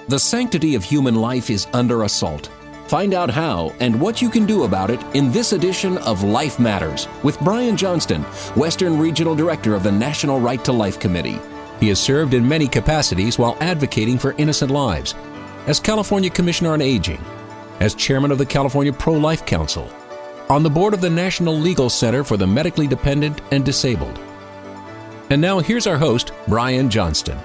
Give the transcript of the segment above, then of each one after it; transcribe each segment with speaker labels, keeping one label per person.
Speaker 1: The sanctity of human life is under assault. Find out how and what you can do about it in this edition of Life Matters with Brian Johnston, Western Regional Director of the National Right to Life Committee. He has served in many capacities while advocating for innocent lives, as California Commissioner on Aging, as Chairman of the California Pro-Life Council, on the board of the National Legal Center for the Medically Dependent and Disabled. And now here's our host, Brian Johnston.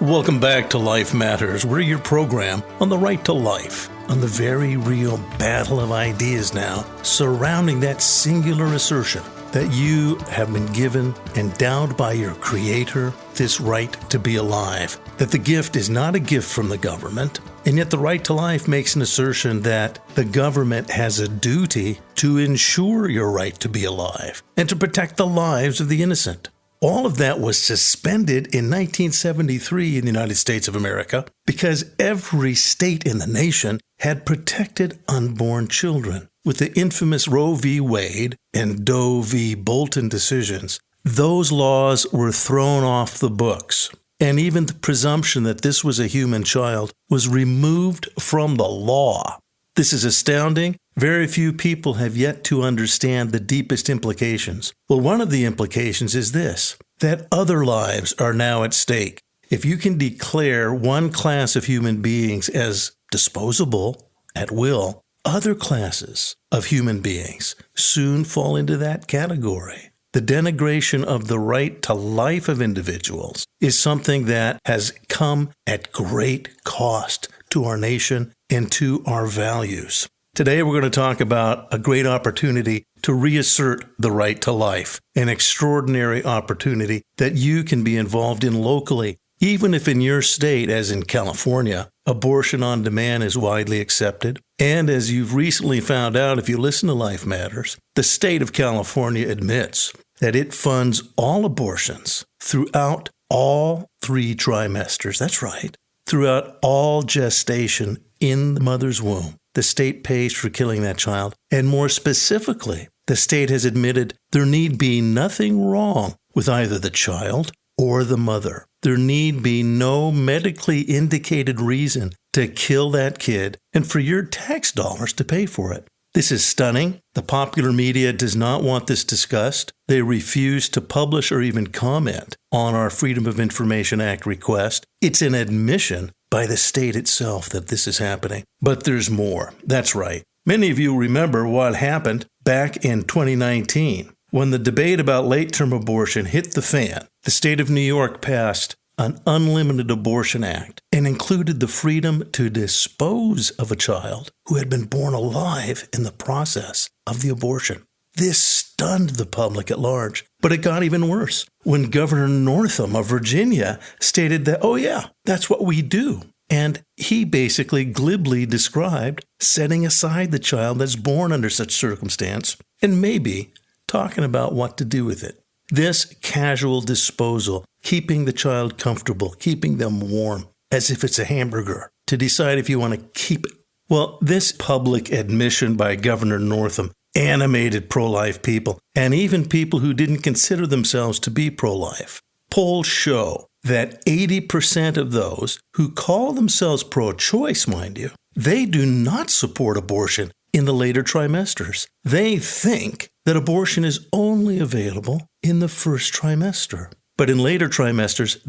Speaker 2: Welcome back to Life Matters. We're your program on the right to life, on the very real battle of ideas now surrounding that singular assertion that you have been given, endowed by your Creator, this right to be alive, that the gift is not a gift from the government, and yet the right to life makes an assertion that the government has a duty to ensure your right to be alive and to protect the lives of the innocent. All of that was suspended in 1973 in the United States of America because every state in the nation had protected unborn children. With the infamous Roe v. Wade and Doe v. Bolton decisions, those laws were thrown off the books, and even the presumption that this was a human child was removed from the law. This is astounding. Very few people have yet to understand the deepest implications. Well, one of the implications is this, that other lives are now at stake. If you can declare one class of human beings as disposable at will, other classes of human beings soon fall into that category. The denigration of the right to life of individuals is something that has come at great cost to our nation and to our values. Today we're going to talk about a great opportunity to reassert the right to life, an extraordinary opportunity that you can be involved in locally. Even if in your state, as in California, abortion on demand is widely accepted, and as you've recently found out if you listen to Life Matters, the state of California admits that it funds all abortions throughout all 3 trimesters. That's right. Throughout all gestation in the mother's womb. The state pays for killing that child, and more specifically, the state has admitted there need be nothing wrong with either the child or the mother. There need be no medically indicated reason to kill that kid and for your tax dollars to pay for it. This is stunning. The popular media does not want this discussed. They refuse to publish or even comment on our Freedom of Information Act request. It's an admission by the state itself that this is happening. But there's more. That's right. Many of you remember what happened back in 2019 when the debate about late-term abortion hit the fan. The state of New York passed an unlimited abortion act and included the freedom to dispose of a child who had been born alive in the process of the abortion. This stunned the public at large, but it got even worse when Governor Northam of Virginia stated that, oh yeah, that's what we do. And he basically glibly described setting aside the child that's born under such circumstance and maybe talking about what to do with it. This casual disposal, keeping the child comfortable, keeping them warm, as if it's a hamburger, to decide if you want to keep it. Well, this public admission by Governor Northam animated pro-life people, and even people who didn't consider themselves to be pro-life. Polls show that 80% of those who call themselves pro-choice, mind you, they do not support abortion in the later trimesters. They think that abortion is only available in the first trimester. But in later trimesters,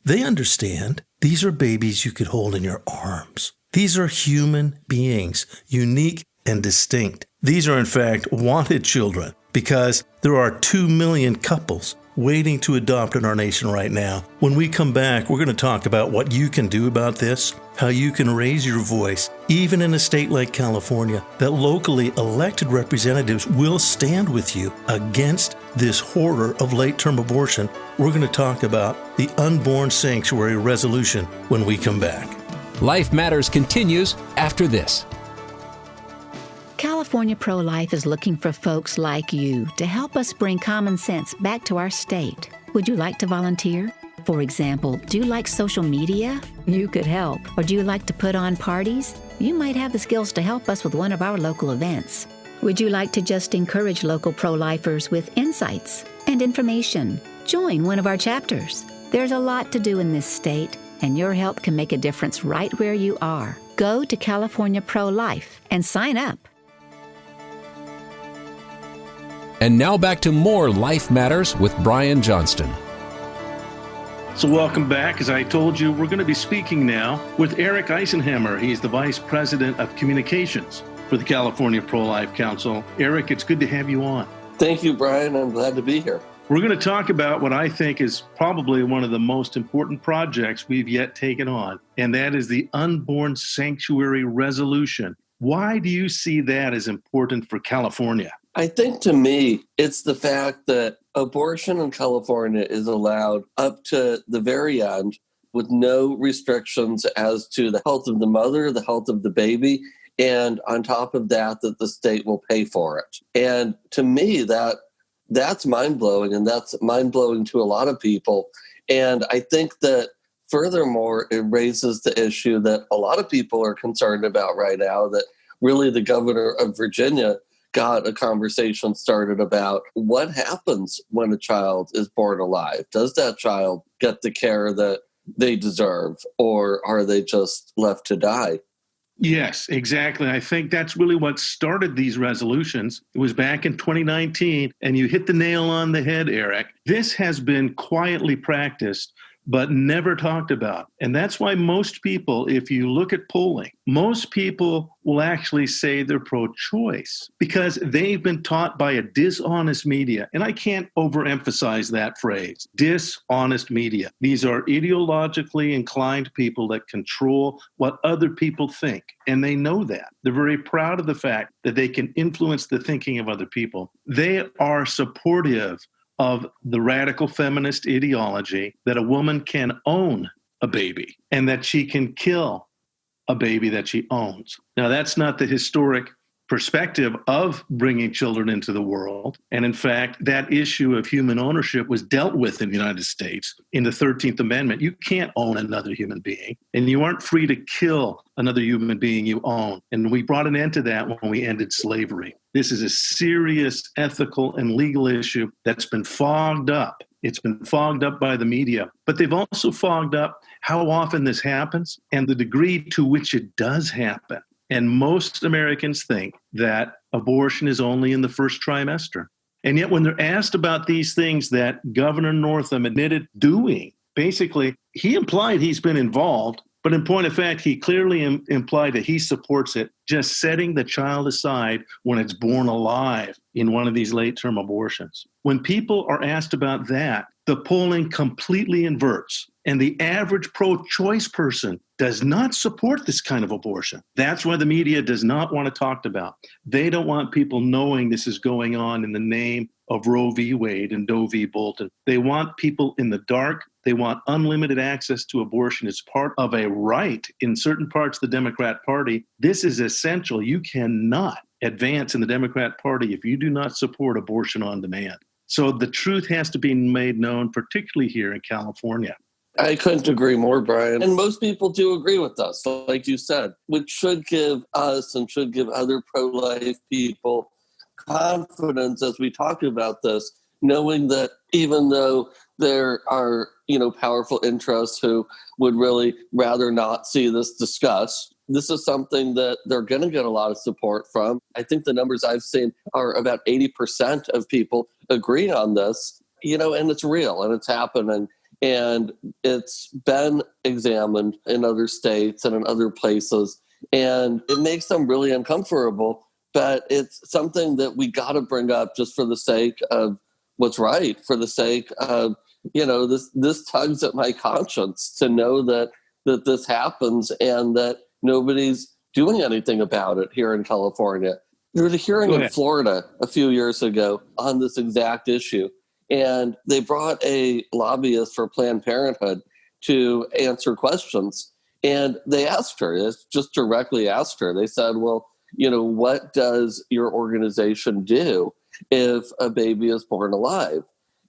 Speaker 2: they understand, these are babies you could hold in your arms. These are human beings, unique and distinct. These are, in fact, wanted children because there are 2 million couples waiting to adopt in our nation right now. When we come back, we're going to talk about what you can do about this, how you can raise your voice, even in a state like California, that locally elected representatives will stand with you against this horror of late-term abortion. We're going to talk about the Unborn Sanctuary Resolution when we come back.
Speaker 1: Life Matters continues after this.
Speaker 3: California Pro-Life is looking for folks like you to help us bring common sense back to our state. Would you like to volunteer? For example, do you like social media? You could help. Or do you like to put on parties? You might have the skills to help us with one of our local events. Would you like to just encourage local pro-lifers with insights and information? Join one of our chapters. There's a lot to do in this state. and your help can make a difference right where you are. Go to California Pro-Life and sign up.
Speaker 1: And now back to more Life Matters with Brian Johnston.
Speaker 2: So welcome back. As I told you, we're going to be speaking now with Eric Eisenhammer. He's the Vice President of Communications for the California Pro-Life Council. Eric, it's good to have you on.
Speaker 4: Thank you, Brian. I'm glad to be here.
Speaker 2: We're going to talk about what I think is probably one of the most important projects we've yet taken on, and that is the Unborn Sanctuary Resolution. Why do you see that as important for California?
Speaker 4: I think to me, it's the fact that abortion in California is allowed up to the very end with no restrictions as to the health of the mother, the health of the baby, and on top of that, that the state will pay for it. And to me, that's mind-blowing, and that's mind-blowing to a lot of people. And I think that furthermore, it raises the issue that a lot of people are concerned about right now, that really the governor of Virginia got a conversation started about what happens when a child is born alive. Does that child get the care that they deserve, or are they just left to die?
Speaker 2: Yes, exactly. I think that's really what started these resolutions. It was back in 2019, and you hit the nail on the head, Eric. This has been quietly practiced, but never talked about. And that's why most people, if you look at polling, most people will actually say they're pro-choice because they've been taught by a dishonest media. And I can't overemphasize that phrase, dishonest media. These are ideologically inclined people that control what other people think. And they know that. They're very proud of the fact that they can influence the thinking of other people. They are supportive of the radical feminist ideology that a woman can own a baby and that she can kill a baby that she owns. Now, that's not the historic perspective of bringing children into the world. And in fact, that issue of human ownership was dealt with in the United States in the 13th Amendment. You can't own another human being, and you aren't free to kill another human being you own. And we brought an end to that when we ended slavery. This is a serious ethical and legal issue that's been fogged up. It's been fogged up by the media, but they've also fogged up how often this happens and the degree to which it does happen. And most Americans think that abortion is only in the first trimester. And yet when they're asked about these things that Governor Northam admitted doing, basically, he implied he's been involved, but in point of fact, he clearly implied that he supports it, just setting the child aside when it's born alive in one of these late-term abortions. When people are asked about that, the polling completely inverts. And the average pro-choice person does not support this kind of abortion. That's why the media does not want to talk about. They don't want people knowing this is going on in the name of Roe v. Wade and Doe v. Bolton. They want people in the dark. They want unlimited access to abortion as part of a right in certain parts of the Democrat Party. This is essential. You cannot advance in the Democrat Party if you do not support abortion on demand. So the truth has to be made known, particularly here in California.
Speaker 4: I couldn't agree more, Brian. And most people do agree with us, like you said, which should give us and should give other pro-life people confidence as we talk about this, knowing that even though there are, powerful interests who would really rather not see this discussed, this is something that they're going to get a lot of support from. I think the numbers I've seen are about 80% of people agree on this, and it's real and it's happening. And it's been examined in other states and in other places, and it makes them really uncomfortable. But it's something that we got to bring up just for the sake of what's right, for the sake of, this tugs at my conscience to know that this happens and that nobody's doing anything about it here in California. There was a hearing in Florida a few years ago on this exact issue. And they brought a lobbyist for Planned Parenthood to answer questions. And they asked her, just directly asked her. They said, well, what does your organization do if a baby is born alive?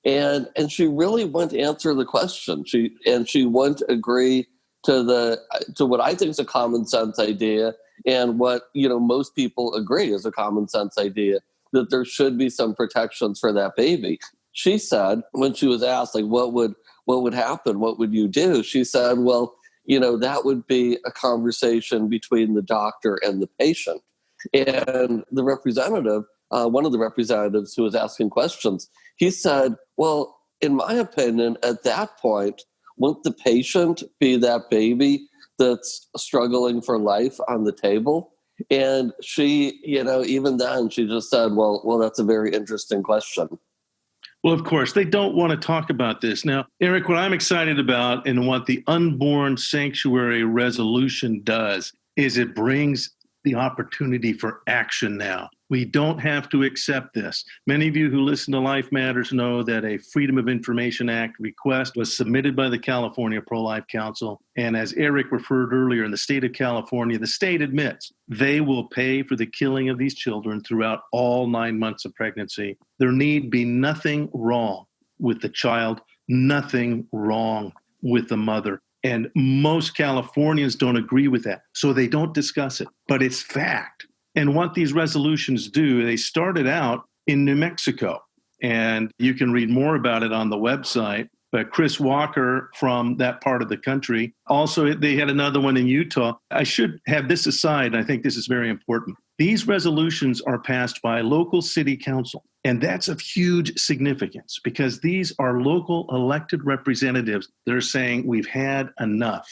Speaker 4: And she really wouldn't answer the question. She wouldn't agree to what I think is a common sense idea, and what most people agree is a common sense idea, that there should be some protections for that baby. She said, when she was asked, what would happen? What would you do? She said, well, that would be a conversation between the doctor and the patient. And the representative, one of the representatives who was asking questions, he said, well, in my opinion, at that point, won't the patient be that baby that's struggling for life on the table? And she, even then, she just said, well, that's a very interesting question.
Speaker 2: Well, of course, they don't want to talk about this. Now, Eric, what I'm excited about and what the Unborn Sanctuary Resolution does is it brings the opportunity for action now. We don't have to accept this. Many of you who listen to Life Matters know that a Freedom of Information Act request was submitted by the California Pro-Life Council. And as Eric referred earlier, in the state of California, the state admits they will pay for the killing of these children throughout all 9 months of pregnancy. There need be nothing wrong with the child, nothing wrong with the mother. And most Californians don't agree with that, so they don't discuss it. But it's fact. And what these resolutions do, they started out in New Mexico. And you can read more about it on the website. But Chris Walker from that part of the country, also they had another one in Utah. I should have this aside. I think this is very important. These resolutions are passed by local city council. And that's of huge significance because these are local elected representatives that are saying we've had enough.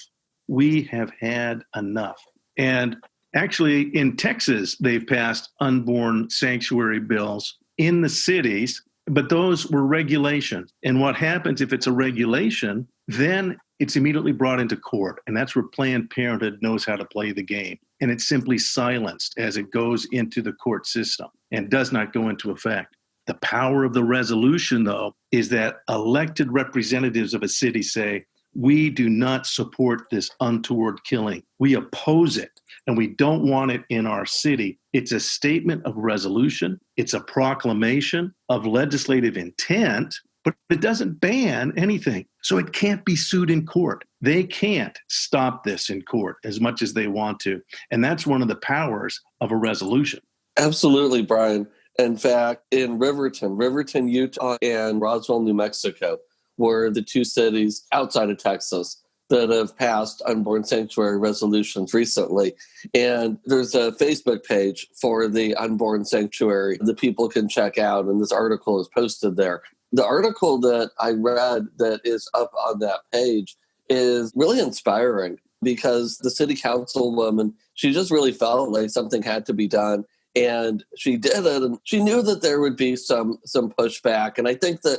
Speaker 2: We have had enough. And actually in Texas, they've passed unborn sanctuary bills in the cities, but those were regulations. And what happens if it's a regulation, then it's immediately brought into court. And that's where Planned Parenthood knows how to play the game. And it's simply silenced as it goes into the court system and does not go into effect. The power of the resolution, though, is that elected representatives of a city say, we do not support this untoward killing. We oppose it, and we don't want it in our city. It's a statement of resolution. It's a proclamation of legislative intent, but it doesn't ban anything. So it can't be sued in court. They can't stop this in court as much as they want to. And that's one of the powers of a resolution.
Speaker 4: Absolutely, Brian. In fact, in Riverton, Utah, and Roswell, New Mexico, were the two cities outside of Texas that have passed Unborn Sanctuary Resolutions recently. And there's a Facebook page for the Unborn Sanctuary that people can check out, and this article is posted there. The article that I read that is up on that page is really inspiring because the city councilwoman, she just really felt like something had to be done. And she did it, and she knew that there would be some pushback. And I think that,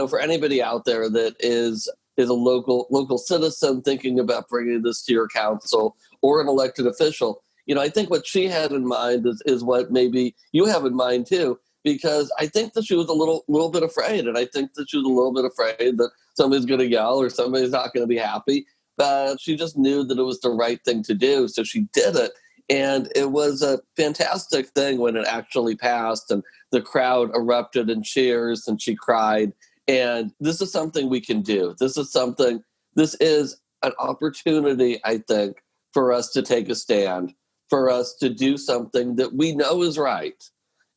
Speaker 4: for anybody out there that is a local citizen thinking about bringing this to your council or an elected official, I think what she had in mind is what maybe you have in mind too, because I think that she was a little bit afraid. And I think that she was a little bit afraid that somebody's going to yell or somebody's not going to be happy. But she just knew that it was the right thing to do. So she did it. And it was a fantastic thing when it actually passed and the crowd erupted in cheers and she cried. And this is something we can do. This is an opportunity, I think, for us to take a stand, for us to do something that we know is right.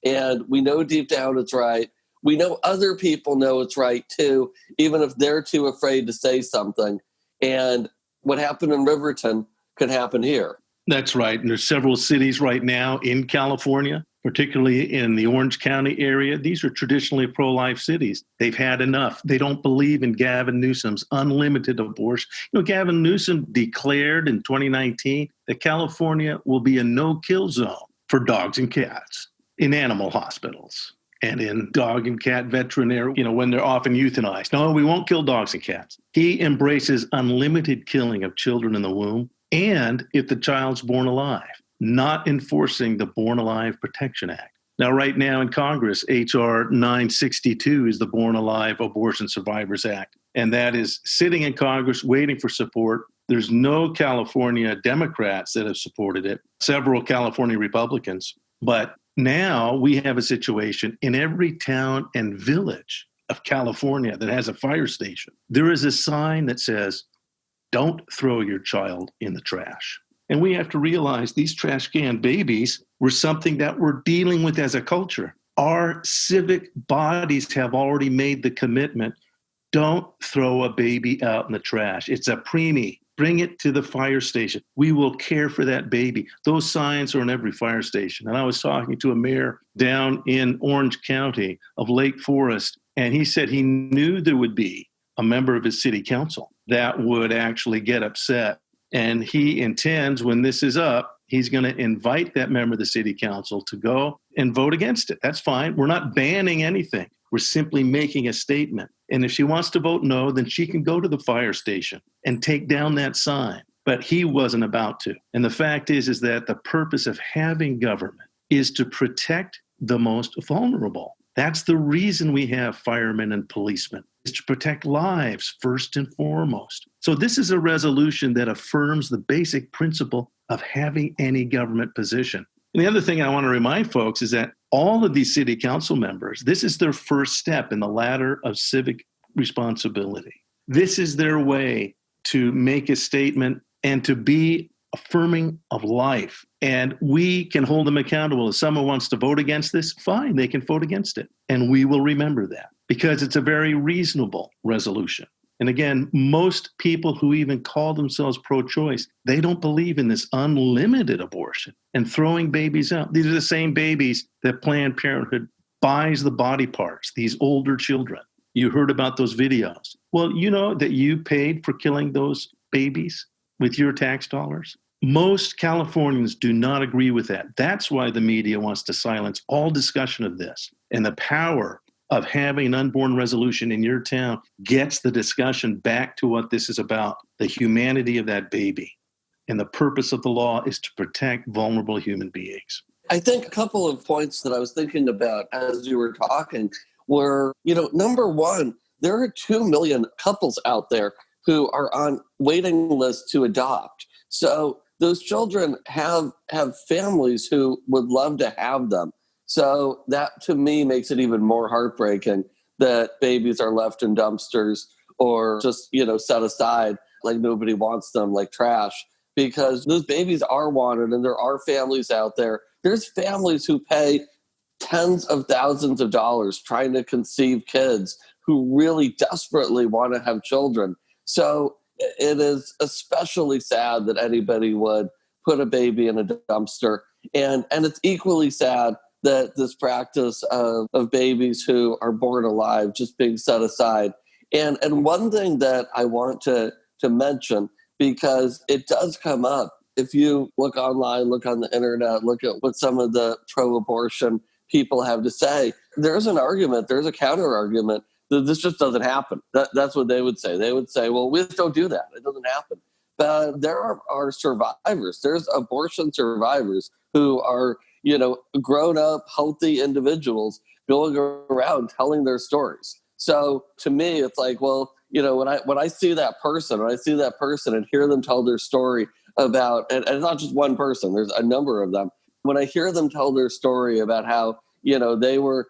Speaker 4: And we know deep down it's right. We know other people know it's right too, even if they're too afraid to say something. And what happened in Riverton could happen here.
Speaker 2: That's right. And there's several cities right now in California, particularly in the Orange County area. These are traditionally pro-life cities. They've had enough. They don't believe in Gavin Newsom's unlimited abortion. Gavin Newsom declared in 2019 that California will be a no-kill zone for dogs and cats in animal hospitals and in dog and cat veterinary, when they're often euthanized. No, we won't kill dogs and cats. He embraces unlimited killing of children in the womb. And if the child's born alive, not enforcing the Born Alive Protection Act. Now, right now in Congress, H.R. 962 is the Born Alive Abortion Survivors Act. And that is sitting in Congress waiting for support. There's no California Democrats that have supported it, several California Republicans. But now we have a situation in every town and village of California that has a fire station. There is a sign that says, don't throw your child in the trash. And we have to realize these trash can babies were something that we're dealing with as a culture. Our civic bodies have already made the commitment, don't throw a baby out in the trash. It's a preemie. Bring it to the fire station. We will care for that baby. Those signs are in every fire station. And I was talking to a mayor down in Orange County of Lake Forest, and he said he knew there would be a member of his city council that would actually get upset. And he intends, when this is up, he's going to invite that member of the city council to go and vote against it. That's fine. We're not banning anything. We're simply making a statement. And if she wants to vote no, then she can go to the fire station and take down that sign. But he wasn't about to. And the fact is that the purpose of having government is to protect the most vulnerable. That's the reason we have firemen and policemen, is to protect lives first and foremost. So this is a resolution that affirms the basic principle of having any government position. And the other thing I want to remind folks is that all of these city council members, this is their first step in the ladder of civic responsibility. This is their way to make a statement and to be affirming of life. And we can hold them accountable. If someone wants to vote against this, fine, they can vote against it. And we will remember that because it's a very reasonable resolution. And again, most people who even call themselves pro-choice, they don't believe in this unlimited abortion and throwing babies out. These are the same babies that Planned Parenthood buys the body parts, these older children. You heard about those videos. Well, you know that you paid for killing those babies with your tax dollars? Most Californians do not agree with that. That's why the media wants to silence all discussion of this. And the power of having an unborn resolution in your town gets the discussion back to what this is about, the humanity of that baby. And the purpose of the law is to protect vulnerable human beings.
Speaker 4: I think a couple of points that I was thinking about as you were talking were, number one, there are 2 million couples out there who are on waiting lists to adopt. So those children have families who would love to have them. So that, to me, makes it even more heartbreaking that babies are left in dumpsters or just, set aside like nobody wants them, like trash, because those babies are wanted and there are families out there. There's families who pay tens of thousands of dollars trying to conceive kids who really desperately want to have children. So it is especially sad that anybody would put a baby in a dumpster. And it's equally sad that this practice of babies who are born alive just being set aside. And one thing that I want to mention, because it does come up, if you look online, look on the internet, look at what some of the pro-abortion people have to say, there's an argument, there's a counter argument that this just doesn't happen. That's what they would say. They would say, well, we just don't do that. It doesn't happen. But there are survivors. There's abortion survivors who are, grown up, healthy individuals going around telling their stories. So to me, it's like, well, when I see that person, and hear them tell their story about, and it's not just one person, there's a number of them. When I hear them tell their story about how, they were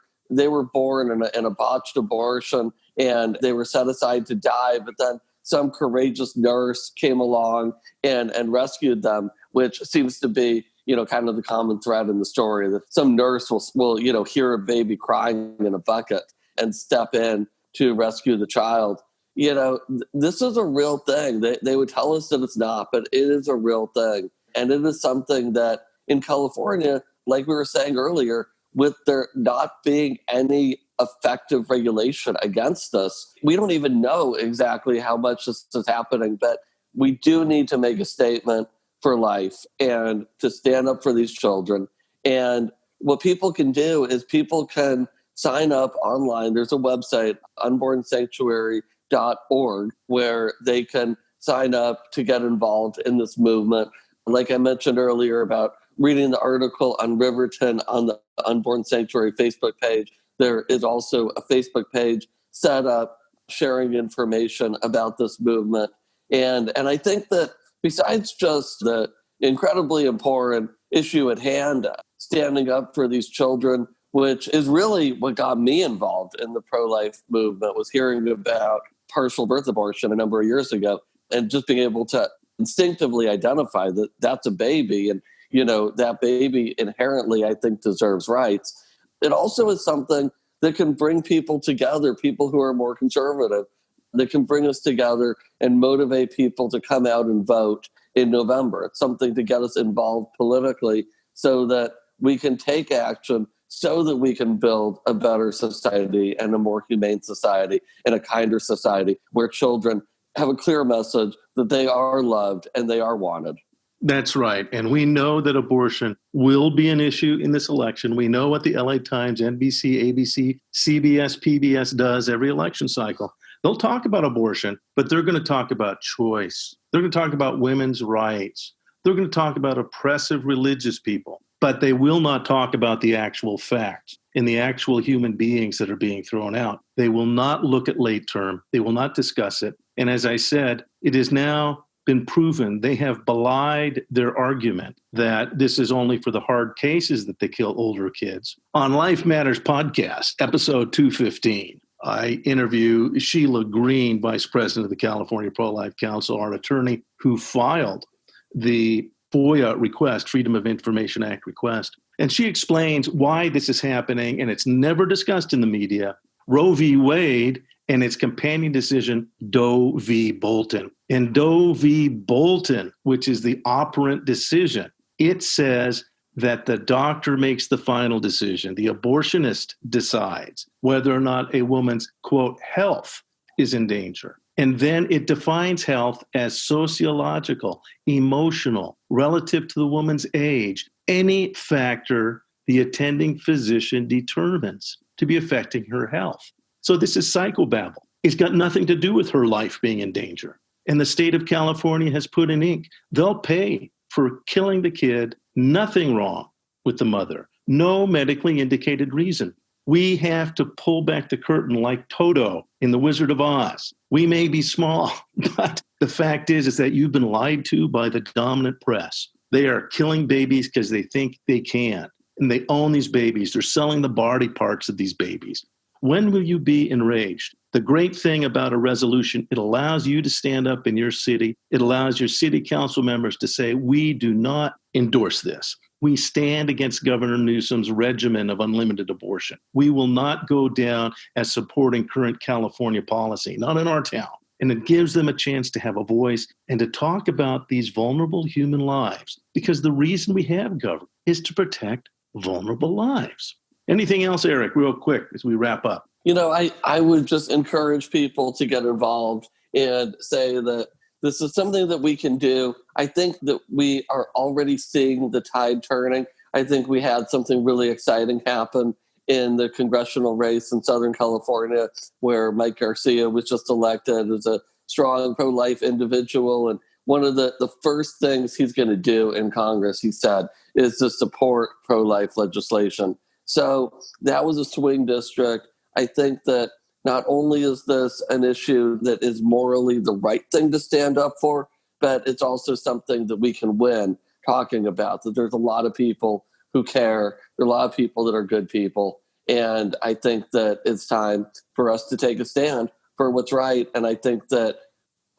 Speaker 4: born in a botched abortion and they were set aside to die, but then some courageous nurse came along and rescued them, which seems to be, kind of the common thread in the story, that some nurse will hear a baby crying in a bucket and step in to rescue the child. This is a real thing. They would tell us that it's not, but it is a real thing. And it is something that in California, like we were saying earlier, with there not being any effective regulation against this, we don't even know exactly how much this is happening, but we do need to make a statement for life and to stand up for these children. And what people can do is people can sign up online. There's a website, unbornsanctuary.org, where they can sign up to get involved in this movement. Like I mentioned earlier about reading the article on Riverton on the Unborn Sanctuary Facebook page, there is also a Facebook page set up sharing information about this movement. And I think that besides just the incredibly important issue at hand, standing up for these children, which is really what got me involved in the pro-life movement, was hearing about partial birth abortion a number of years ago and just being able to instinctively identify that that's a baby, and that baby inherently, I think, deserves rights. It also is something that can bring people together, people who are more conservative. that can bring us together and motivate people to come out and vote in November. It's something to get us involved politically so that we can take action, so that we can build a better society and a more humane society and a kinder society where children have a clear message that they are loved and they are wanted.
Speaker 2: That's right. And we know that abortion will be an issue in this election. We know what the LA Times, NBC, ABC, CBS, PBS does every election cycle. They'll talk about abortion, but they're going to talk about choice. They're going to talk about women's rights. They're going to talk about oppressive religious people, but they will not talk about the actual facts and the actual human beings that are being thrown out. They will not look at late term. They will not discuss it. And as I said, it is now been proven, they have belied their argument that this is only for the hard cases that they kill older kids. On Life Matters podcast, episode 215, I interview Sheila Green, Vice President of the California Pro-Life Council, our attorney who filed the FOIA request, Freedom of Information Act request. And she explains why this is happening, and it's never discussed in the media. Roe v. Wade and its companion decision, Doe v. Bolton. In Doe v. Bolton, which is the operant decision, it says that the doctor makes the final decision. The abortionist decides whether or not a woman's, quote, health is in danger. And then it defines health as sociological, emotional, relative to the woman's age, any factor the attending physician determines to be affecting her health. So this is psychobabble. It's got nothing to do with her life being in danger. And the state of California has put in ink. They'll pay for killing the kid, nothing wrong with the mother, no medically indicated reason. We have to pull back the curtain like Toto in The Wizard of Oz. We may be small, but the fact is that you've been lied to by the dominant press. They are killing babies because they think they can, and they own these babies. They're selling the body parts of these babies. When will you be enraged? The great thing about a resolution, it allows you to stand up in your city. It allows your city council members to say, we do not endorse this. We stand against Governor Newsom's regimen of unlimited abortion. We will not go down as supporting current California policy, not in our town. And it gives them a chance to have a voice and to talk about these vulnerable human lives, because the reason we have government is to protect vulnerable lives. Anything else, Eric, real quick as we wrap up?
Speaker 4: You know, I would just encourage people to get involved and say that this is something that we can do. I think that we are already seeing the tide turning. I think we had something really exciting happen in the congressional race in Southern California, where Mike Garcia was just elected as a strong pro-life individual. And one of the first things he's going to do in Congress, he said, is to support pro-life legislation. So that was a swing district. I think that not only is this an issue that is morally the right thing to stand up for, but it's also something that we can win talking about, that there's a lot of people who care. There are a lot of people that are good people. And I think that it's time for us to take a stand for what's right. And I think that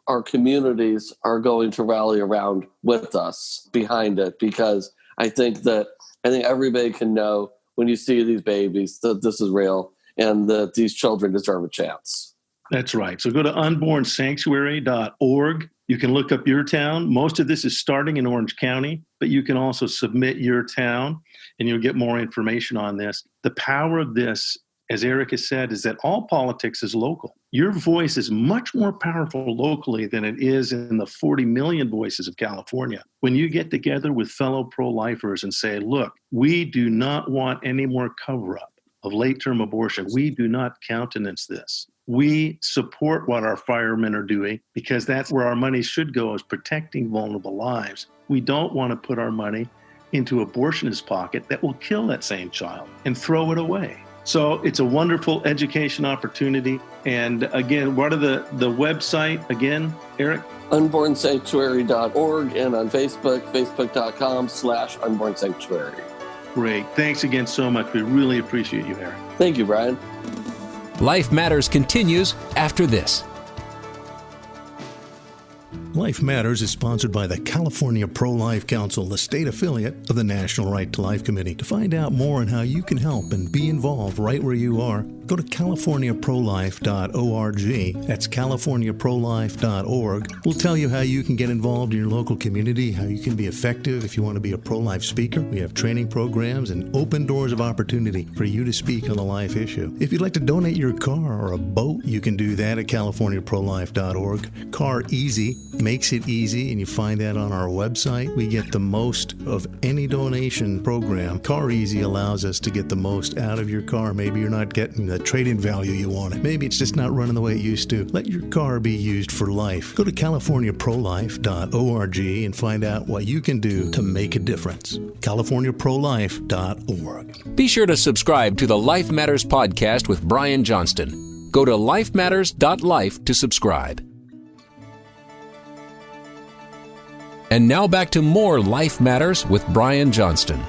Speaker 4: our communities are going to rally around with us behind it, because I think everybody can know when you see these babies that this is real and that these children deserve a chance.
Speaker 2: That's right. So go to unbornsanctuary.org. You can look up your town. Most of this is starting in Orange County, but you can also submit your town and you'll get more information on this. The power of this, as Eric has said, is that all politics is local. Your voice is much more powerful locally than it is in the 40 million voices of California. When you get together with fellow pro-lifers and say, look, we do not want any more cover-up of late-term abortion. We do not countenance this. We support what our firemen are doing because that's where our money should go, is protecting vulnerable lives. We don't want to put our money into abortionist's pocket that will kill that same child and throw it away. So it's a wonderful education opportunity. And again, what are the website again, Eric?
Speaker 4: Unbornsanctuary.org, and on Facebook, facebook.com/Unborn Sanctuary.
Speaker 2: Great. Thanks again so much. We really appreciate you, Eric.
Speaker 4: Thank you, Brian.
Speaker 1: Life Matters continues after this.
Speaker 2: Life Matters is sponsored by the California Pro-Life Council, the state affiliate of the National Right to Life Committee. To find out more on how you can help and be involved right where you are, go to californiaprolife.org. That's californiaprolife.org. We'll tell you how you can get involved in your local community, how you can be effective if you want to be a pro-life speaker. We have training programs and open doors of opportunity for you to speak on the life issue. If you'd like to donate your car or a boat, you can do that at californiaprolife.org. Car Easy makes it easy, and you find that on our website. We get the most of any donation program. Car Easy allows us to get the most out of your car. Maybe you're not getting the trade-in value you wanted. Maybe it's just not running the way it used to. Let your car be used for life. Go to californiaprolife.org and find out what you can do to make a difference. californiaprolife.org.
Speaker 1: Be sure to subscribe to the Life Matters podcast with Brian Johnston. Go to lifematters.life to subscribe. And now back to more Life Matters with Brian Johnston.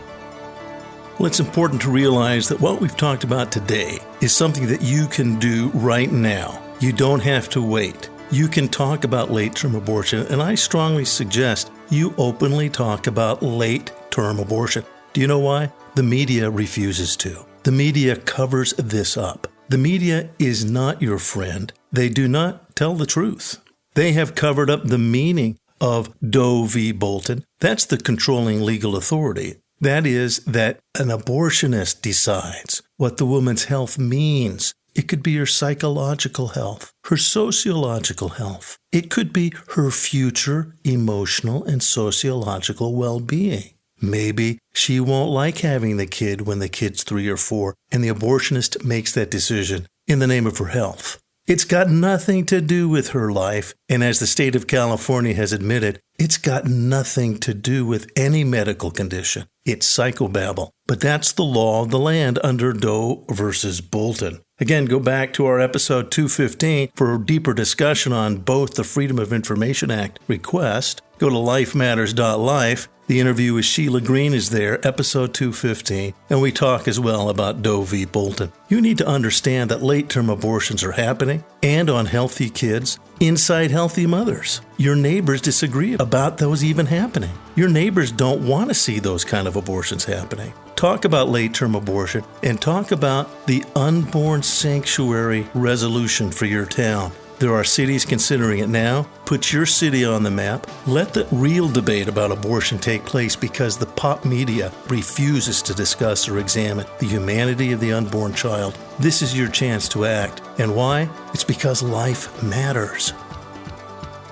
Speaker 2: Well, it's important to realize that what we've talked about today is something that you can do right now. You don't have to wait. You can talk about late-term abortion, and I strongly suggest you openly talk about late-term abortion. Do you know why? The media refuses to. The media covers this up. The media is not your friend. They do not tell the truth. They have covered up the meaning of Doe v. Bolton. That's the controlling legal authority. That is that an abortionist decides what the woman's health means. It could be her psychological health, her sociological health. It could be her future emotional and sociological well-being. Maybe she won't like having the kid when the kid's 3 or 4, and the abortionist makes that decision in the name of her health. It's got nothing to do with her life, and as the state of California has admitted, it's got nothing to do with any medical condition. It's psychobabble. But that's the law of the land under Doe versus Bolton. Again, go back to our episode 215 for a deeper discussion on both the Freedom of Information Act request. Go to lifematters.life. The interview with Sheila Green is there, episode 215, and we talk as well about Doe v. Bolton. You need to understand that late-term abortions are happening, and on healthy kids, inside healthy mothers. Your neighbors disagree about those even happening. Your neighbors don't want to see those kind of abortions happening. Talk about late-term abortion, and talk about the Unborn Sanctuary Resolution for your town. There are cities considering it now. Put your city on the map. Let the real debate about abortion take place, because the pop media refuses to discuss or examine the humanity of the unborn child. This is your chance to act. And why? It's because life matters.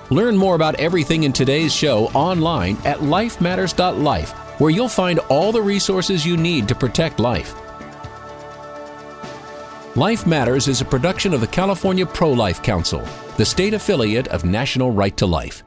Speaker 1: Learn more about everything in today's show online at lifematters.life, where you'll find all the resources you need to protect life. Life Matters is a production of the California Pro-Life Council, the state affiliate of National Right to Life.